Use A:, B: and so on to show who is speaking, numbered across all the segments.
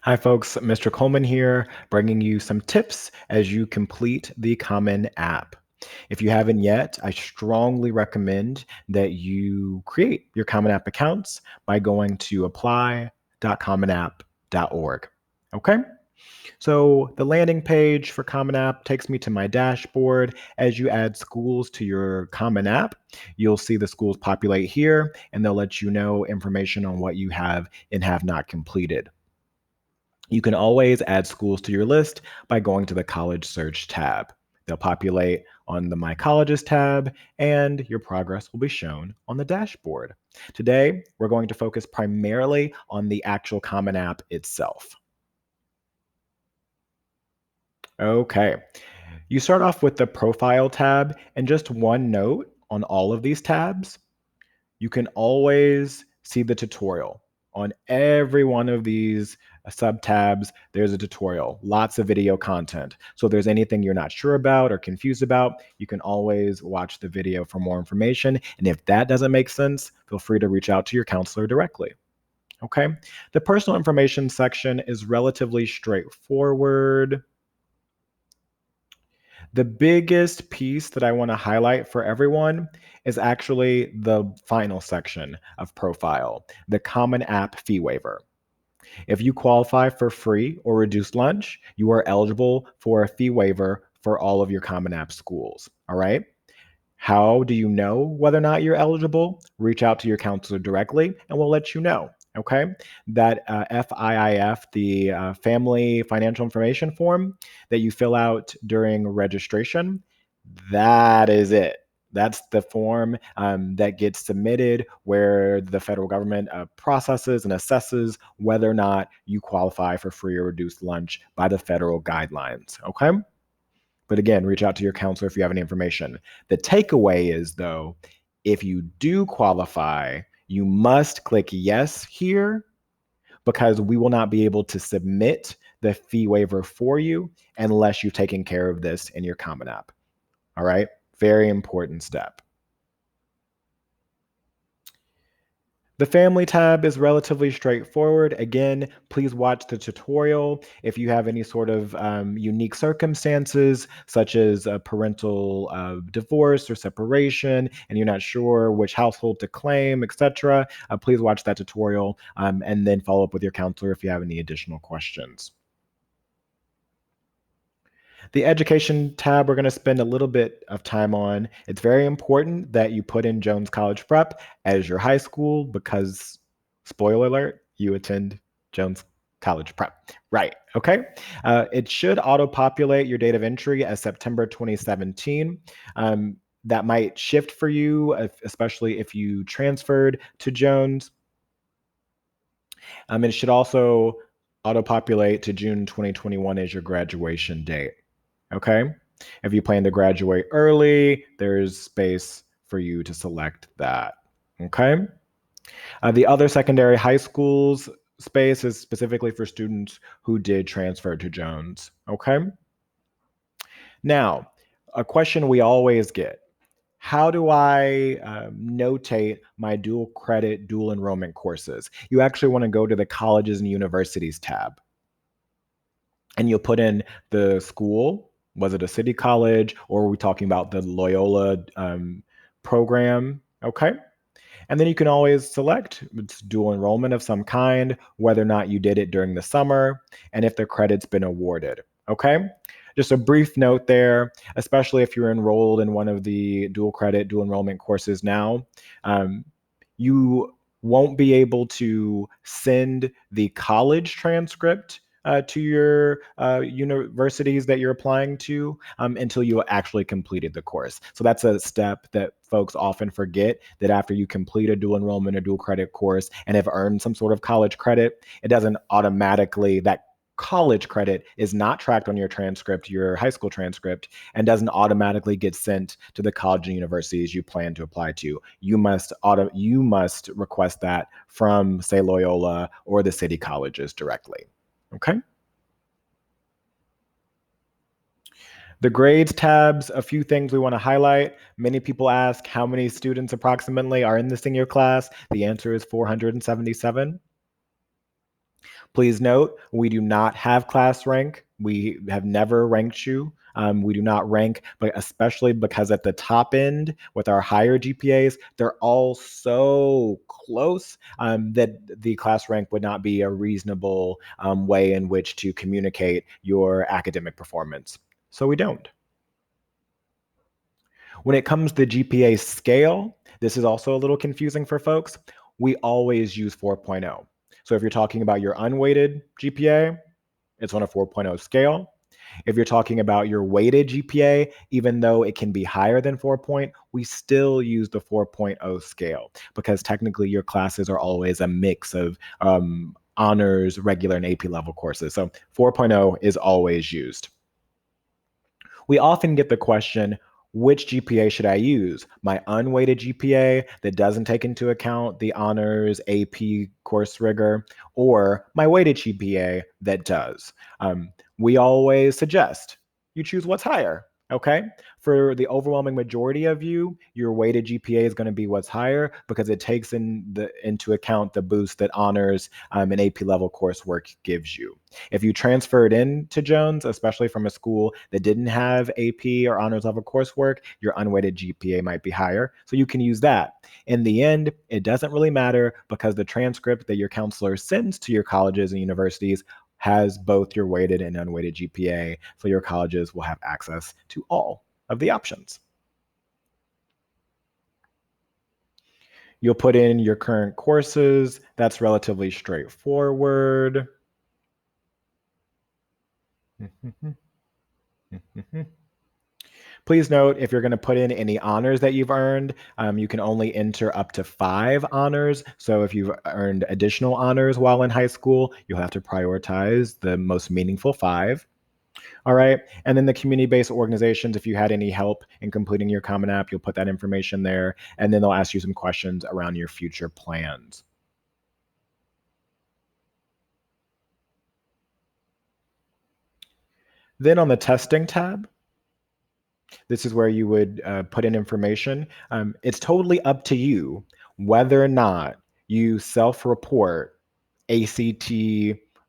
A: Hi, folks. Mr. Coleman here, bringing you some tips as you complete the Common App. If you haven't yet, I strongly recommend that you create your Common App accounts by going to apply.commonapp.org. Okay? So the landing page for Common App takes me to my dashboard. As you add schools to your Common App, you'll see the schools populate here, and they'll let you know information on what you have and have not completed. You can always add schools to your list by going to the College Search tab. They'll populate on the My Colleges tab, and your progress will be shown on the dashboard. Today, we're going to focus primarily on the actual Common App itself. Okay, you start off with the Profile tab, and just one note on all of these tabs, you can always see the tutorial. On every one of these sub-tabs, there's a tutorial, lots of video content. So if there's anything you're not sure about or confused about, you can always watch the video for more information. And if that doesn't make sense, feel free to reach out to your counselor directly. Okay, the personal information section is relatively straightforward. The biggest piece that I want to highlight for everyone is actually the final section of Profile, the Common App fee waiver. If you qualify for free or reduced lunch, you are eligible for a fee waiver for all of your Common App schools. All right. How do you know whether or not you're eligible? Reach out to your counselor directly and we'll let you know. Okay. That FIIF, the Family Financial Information Form that you fill out during registration, that is it. That's the form that gets submitted where the federal government processes and assesses whether or not you qualify for free or reduced lunch by the federal guidelines. Okay. But again, reach out to your counselor if you have any information. The takeaway is, though, if you do qualify, you must click yes here because we will not be able to submit the fee waiver for you unless you've taken care of this in your Common App. All right, very important step. The family tab is relatively straightforward. Again, please watch the tutorial. If you have any sort of unique circumstances, such as a parental divorce or separation, and you're not sure which household to claim, etc., please watch that tutorial and then follow up with your counselor if you have any additional questions. The education tab we're going to spend a little bit of time on. It's very important that you put in Jones College Prep as your high school because, spoiler alert, you attend Jones College Prep. Right, okay? It should auto-populate your date of entry as September 2017. That might shift for you, especially if you transferred to Jones. It should also auto-populate to June 2021 as your graduation date. Okay. If you plan to graduate early, there's space for you to select that. Okay. The other secondary high schools space is specifically for students who did transfer to Jones. Okay. Now, a question we always get. How do I notate my dual credit, dual enrollment courses? You actually want to go to the colleges and universities tab. And you'll put in the school. Was it a city college or are we talking about the Loyola program? Okay. And then you can always select it's dual enrollment of some kind, whether or not you did it during the summer, and if the credit's been awarded. Okay. Just a brief note there, especially if you're enrolled in one of the dual credit, dual enrollment courses now, you won't be able to send the college transcript to your universities that you're applying to until you actually completed the course. So that's a step that folks often forget, that after you complete a dual enrollment or dual credit course and have earned some sort of college credit, it doesn't automatically, that college credit is not tracked on your transcript, your high school transcript, and doesn't automatically get sent to the college and universities you plan to apply to. You must request that from, say, Loyola or the city colleges directly. Okay. The grades tabs, a few things we want to highlight. Many people ask how many students approximately are in the senior class. The answer is 477. Please note, we do not have class rank. We have never ranked you. We do not rank, but especially because at the top end with our higher GPAs, they're all so close that the class rank would not be a reasonable way in which to communicate your academic performance. So we don't. When it comes to GPA scale, this is also a little confusing for folks. We always use 4.0. So if you're talking about your unweighted GPA, it's on a 4.0 scale. If you're talking about your weighted GPA, even though it can be higher than 4 point, we still use the 4.0 scale because technically your classes are always a mix of honors, regular, and AP level courses. So 4.0 is always used. We often get the question, which GPA should I use? My unweighted GPA that doesn't take into account the honors, AP course rigor, or my weighted GPA that does? We always suggest you choose what's higher. Okay. For the overwhelming majority of you, your weighted GPA is going to be what's higher because it takes into account the boost that honors and AP level coursework gives you. If you transferred into Jones, especially from a school that didn't have AP or honors level coursework, your unweighted GPA might be higher. So you can use that. In the end, it doesn't really matter because the transcript that your counselor sends to your colleges and universities has both your weighted and unweighted GPA. So your colleges will have access to all of the options. You'll put in your current courses. That's relatively straightforward. Please note, if you're going to put in any honors that you've earned, you can only enter up to 5 honors. So if you've earned additional honors while in high school, you'll have to prioritize the most meaningful 5. All right. And then the community-based organizations, if you had any help in completing your Common App, you'll put that information there. And then they'll ask you some questions around your future plans. Then on the testing tab, this is where you would put in information. It's totally up to you whether or not you self-report ACT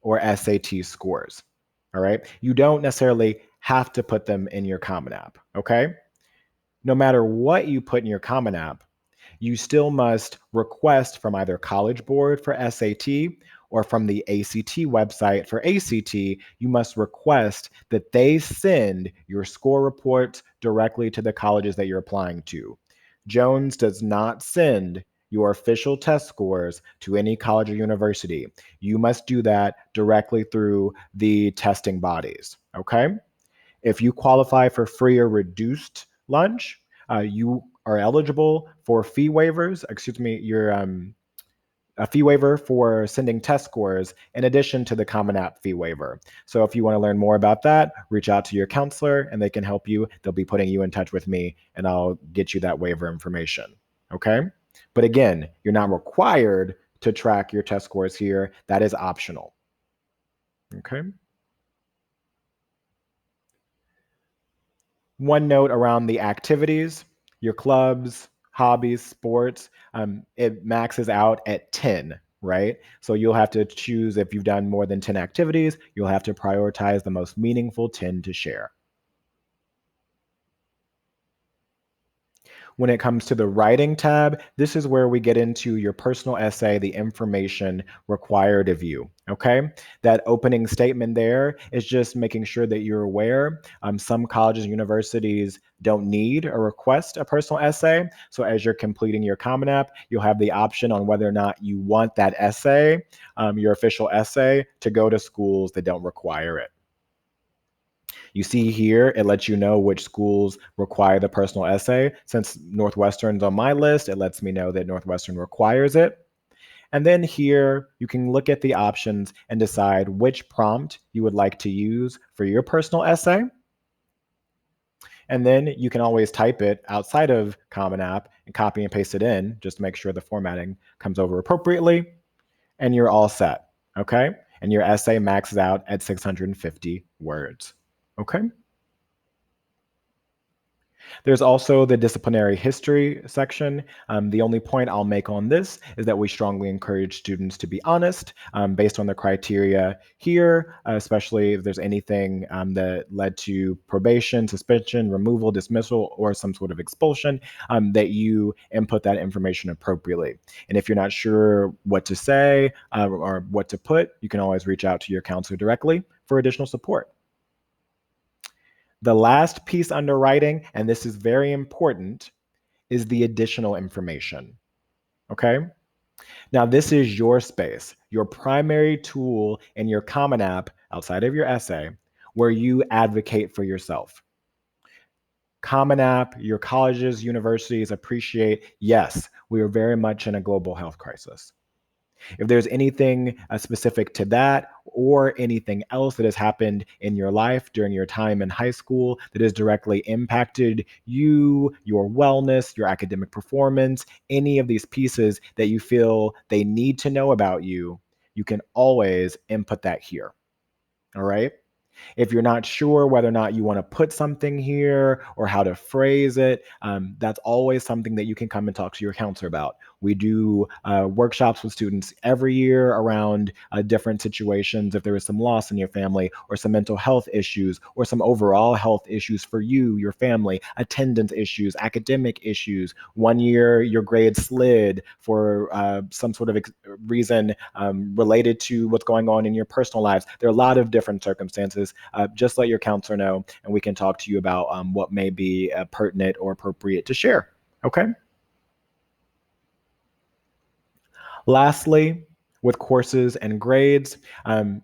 A: or SAT scores. All right. You don't necessarily have to put them in your Common App. Okay. No matter what you put in your Common App, you still must request from either College Board for SAT or from the ACT website for ACT, you must request that they send your score reports directly to the colleges that you're applying to. Jones does not send your official test scores to any college or university. You must do that directly through the testing bodies, okay? If you qualify for free or reduced lunch, you are eligible for fee waivers. Excuse me, you're a fee waiver for sending test scores in addition to the Common App fee waiver. So if you want to learn more about that, reach out to your counselor and they can help you. They'll be putting you in touch with me and I'll get you that waiver information. Okay? But again, you're not required to track your test scores here. That is optional. Okay? One note around the activities, your clubs, hobbies, sports, it maxes out at 10, right? So you'll have to choose if you've done more than 10 activities, you'll have to prioritize the most meaningful 10 to share. When it comes to the writing tab, this is where we get into your personal essay, the information required of you. Okay. That opening statement there is just making sure that you're aware. Some colleges and universities don't need or request a personal essay. So as you're completing your Common App, you'll have the option on whether or not you want that essay, your official essay, to go to schools that don't require it. You see here, it lets you know which schools require the personal essay. Since Northwestern's on my list, it lets me know that Northwestern requires it. And then here, you can look at the options and decide which prompt you would like to use for your personal essay. And then you can always type it outside of Common App and copy and paste it in, just to make sure the formatting comes over appropriately. And you're all set, okay? And your essay maxes out at 650 words, okay? There's also the disciplinary history section. The only point I'll make on this is that we strongly encourage students to be honest based on the criteria here, especially if there's anything that led to probation, suspension, removal, dismissal, or some sort of expulsion, that you input that information appropriately. And if you're not sure what to say or what to put, you can always reach out to your counselor directly for additional support. The last piece under writing, and this is very important, is the additional information. Okay? Now, this is your space, your primary tool in your Common App outside of your essay, where you advocate for yourself. Common App, your colleges, universities appreciate, yes, we are very much in a global health crisis. If there's anything specific to that or anything else that has happened in your life during your time in high school that has directly impacted you, your wellness, your academic performance, any of these pieces that you feel they need to know about you, you can always input that here. All right? If you're not sure whether or not you want to put something here or how to phrase it, that's always something that you can come and talk to your counselor about. We do workshops with students every year around different situations. If there is some loss in your family or some mental health issues or some overall health issues for you, your family, attendance issues, academic issues. One year your grade slid for some sort of reason related to what's going on in your personal lives. There are a lot of different circumstances. Just let your counselor know, and we can talk to you about what may be pertinent or appropriate to share. Okay? Lastly, with courses and grades,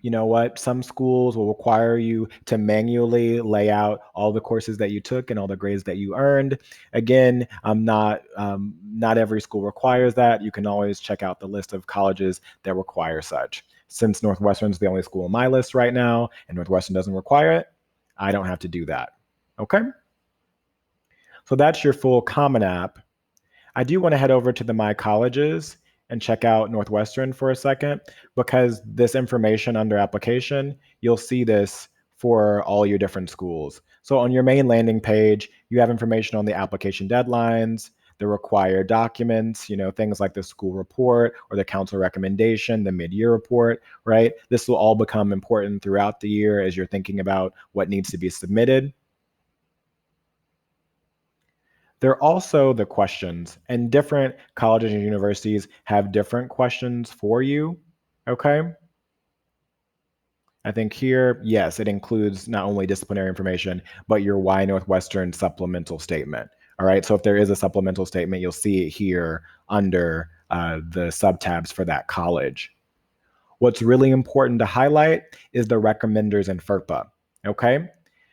A: you know what? Some schools will require you to manually lay out all the courses that you took and all the grades that you earned. Again, not every school requires that. You can always check out the list of colleges that require such. Since Northwestern's the only school on my list right now, and Northwestern doesn't require it, I don't have to do that. Okay? So that's your full Common App. I do want to head over to the My Colleges and check out Northwestern for a second, because this information under application, you'll see this for all your different schools. So on your main landing page, you have information on the application deadlines, the required documents, things like the school report or the council recommendation, the mid-year report, right? This will all become important throughout the year as you're thinking about what needs to be submitted. There are also the questions, and different colleges and universities have different questions for you, okay? I think here, yes, it includes not only disciplinary information, but your Why Northwestern supplemental statement. All right, so if there is a supplemental statement, you'll see it here under the subtabs for that college. What's really important to highlight is the recommenders in FERPA, okay?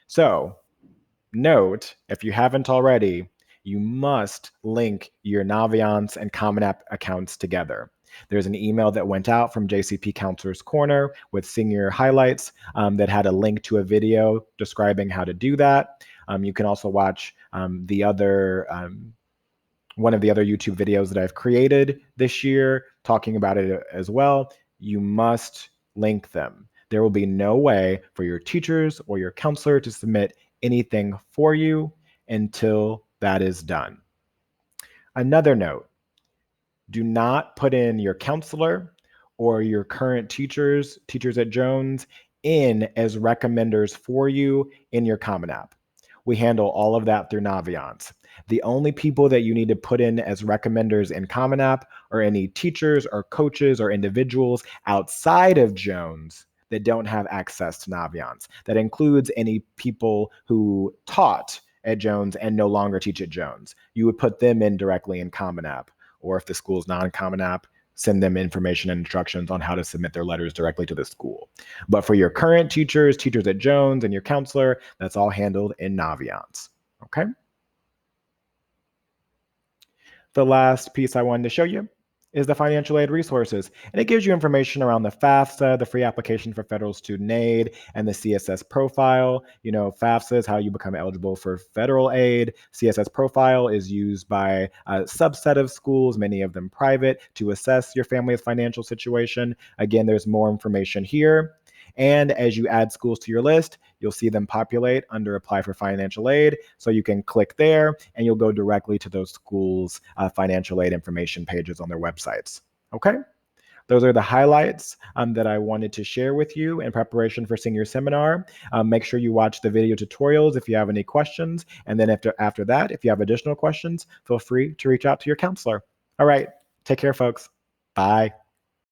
A: So note, if you haven't already, you must link your Naviance and Common App accounts together. There's an email that went out from JCP Counselor's Corner with senior highlights that had a link to a video describing how to do that. You can also watch the other one of the other YouTube videos that I've created this year talking about it as well. You must link them. There will be no way for your teachers or your counselor to submit anything for you until that is done. Another note, do not put in your counselor or your current teachers at Jones, in as recommenders for you in your Common App. We handle all of that through Naviance. The only people that you need to put in as recommenders in Common App are any teachers or coaches or individuals outside of Jones that don't have access to Naviance. That includes any people who taught at Jones and no longer teach at Jones. You would put them in directly in Common App, or if the school's non-Common App, send them information and instructions on how to submit their letters directly to the school. But for your current teachers at Jones, and your counselor, that's all handled in Naviance. Okay? The last piece I wanted to show you is the financial aid resources. And it gives you information around the FAFSA, the free application for federal student aid, and the CSS profile. FAFSA is how you become eligible for federal aid. CSS profile is used by a subset of schools, many of them private, to assess your family's financial situation. Again, there's more information here. And as you add schools to your list, you'll see them populate under apply for financial aid. So you can click there and you'll go directly to those schools' financial aid information pages on their websites. Okay? Those are the highlights that I wanted to share with you in preparation for Senior Seminar. Make sure you watch the video tutorials if you have any questions. And then after that, if you have additional questions, feel free to reach out to your counselor. All right. Take care, folks. Bye.